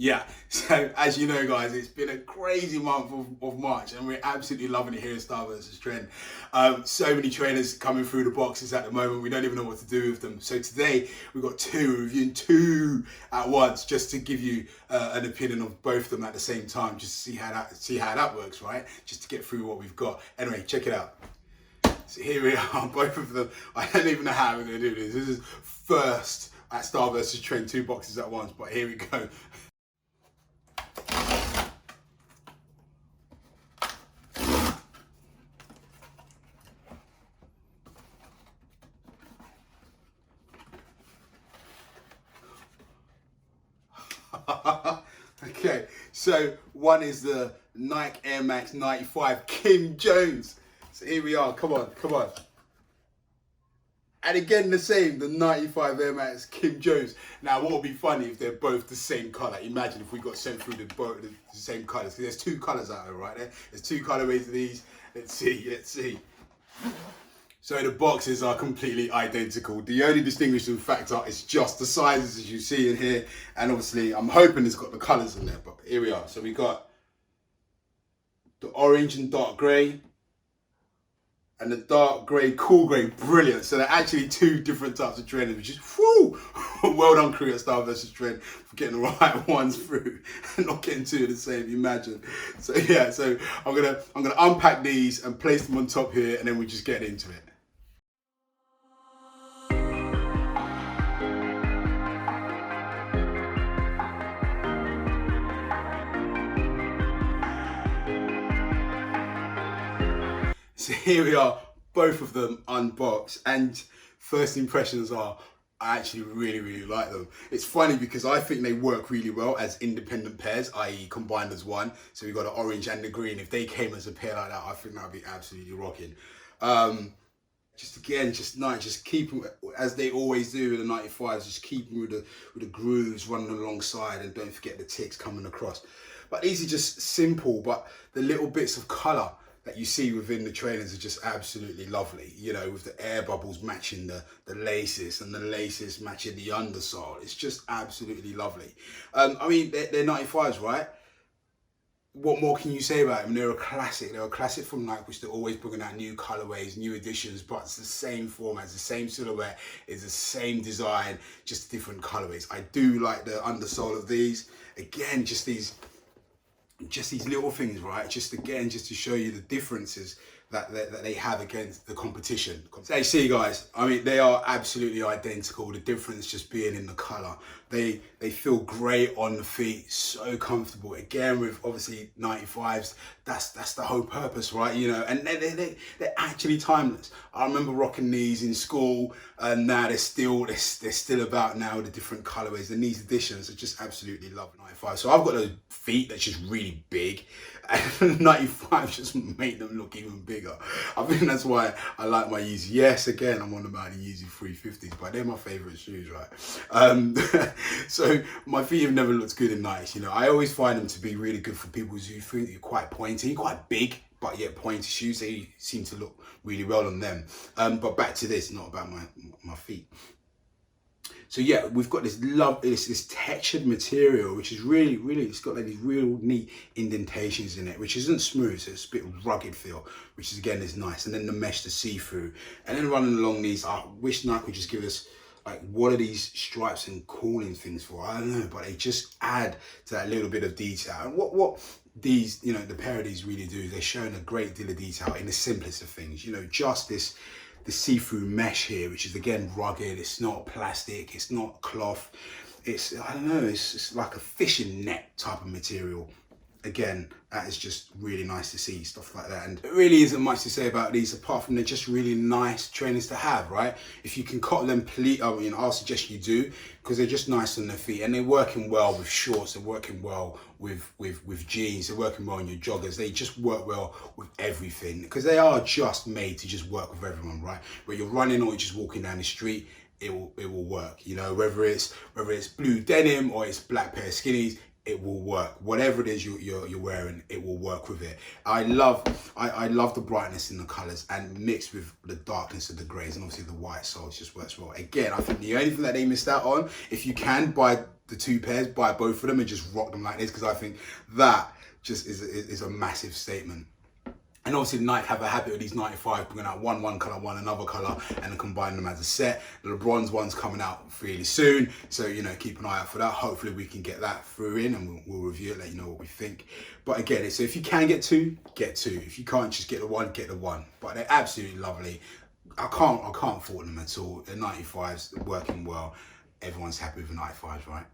Yeah, so as you know, guys, it's been a crazy month of March, and we're absolutely loving it here at Style vs Trend. So many trainers coming through the boxes at the moment, we don't even know what to do with them. So today we've got we're reviewing two at once, just to give you an opinion of both of them at the same time, just to see how that works, right? Just to get through what we've got. Anyway, check it out. So here we are, both of them. I don't even know how we're going to do this. This is first at Style vs Trend, two boxes at once, but here we go. Okay, so one is the Nike Air Max 95 Kim Jones. So here we are, come on. And again the same, the 95 Air Max Kim Jones. Now what would be funny if they're both the same colour? Imagine if we got sent through the same colours, because there's two colours out there, right there. There's two colourways of these. Let's see. So the boxes are completely identical. The only distinguishing factor is just the sizes, as you see in here. And obviously, I'm hoping it's got the colours in there, but here we are. So we got the orange and dark grey, and the dark grey, cool grey. Brilliant. So they're actually two different types of trainers, which is, whoo! Well done, crew at Style vs Trend, for getting the right ones through and not getting two of the same. Imagine. So yeah, so I'm gonna unpack these and place them on top here, and then we just get into it. So here we are, both of them unboxed, and first impressions are, I actually really like them. It's funny because I think they work really well as independent pairs, i.e. combined as one. So we've got the orange and the green. If they came as a pair like that, I think that would be absolutely rocking. Just nice, just keep them, as they always do with the 95s, just keep them with the grooves running alongside, and don't forget the ticks coming across. But these are just simple, but the little bits of colour that you see within the trainers are just absolutely lovely, you know, with the air bubbles matching the laces, and the laces matching the undersole. It's just absolutely lovely. I mean, they're 95s, right? What more can you say about them? They're a classic. They're a classic from Nike, which they're always bringing out new colorways, new editions, but it's the same format, it's the same silhouette, it's the same design, just different colorways. I do like the undersole of these. Again, just these little things, right? Just to show you the differences that they have against the competition. So you see, guys, I mean, they are absolutely identical. The difference just being in the color. They feel great on the feet, so comfortable. Again, with obviously 95s, that's the whole purpose, right? You know, and they're actually timeless. I remember rocking these in school, and now they're still about now, the different colorways, and these editions are just absolutely love 95. So I've got those feet that's just really big, and 95 just make them look even bigger. I think that's why I like my Yeezy. Yes, again, I'm on about the Yeezy 350s, but they're my favorite shoes, right? So my feet have never looked good in Nikes. You know, I always find them to be really good for people who think you're quite pointy, quite big, but yet pointy shoes. They seem to look really well on them. But back to this, not about my feet. So yeah, we've got this textured material, which is really, it's got like these real neat indentations in it, which isn't smooth, so it's a bit rugged feel, which is again is nice. And then the mesh to see through, and then running along these, I wish Nike would just give us, like, what are these stripes and calling things for? I don't know, but they just add to that little bit of detail. And what these, you know, the pair of these really do is they're showing a great deal of detail in the simplest of things. You know, just the see-through mesh here, which is again rugged. It's not plastic, it's not cloth. It's, I don't know, it's like a fishing net type of material. Again, that is just really nice to see, stuff like that. And there really isn't much to say about these apart from they're just really nice trainers to have, right? If you can cotton them, I'll suggest you do, because they're just nice on their feet, and they're working well with shorts, they're working well with jeans, they're working well on your joggers. They just work well with everything, because they are just made to just work with everyone, right? Whether you're running or you're just walking down the street, it will work. You know, whether it's blue denim or it's black pair of skinnies, it will work. Whatever it is you're wearing, it will work with it. I love the brightness in the colors, and mixed with the darkness of the grays and obviously the white, so it just works well. Again, I think the only thing that they missed out on, if you can buy the two pairs, buy both of them and just rock them like this, because I think that just is a massive statement. And obviously Nike have a habit of these 95 bringing out one colour, one another colour, and then combining them as a set. The LeBron's one's coming out really soon, so you know, keep an eye out for that. Hopefully we can get that through in, and we'll review it, let you know what we think. But again, so if you can get two, get two. If you can't, just get the one, get the one. But they're absolutely lovely. I can't fault them at all. They're 95s, they're working well. Everyone's happy with the 95s, right?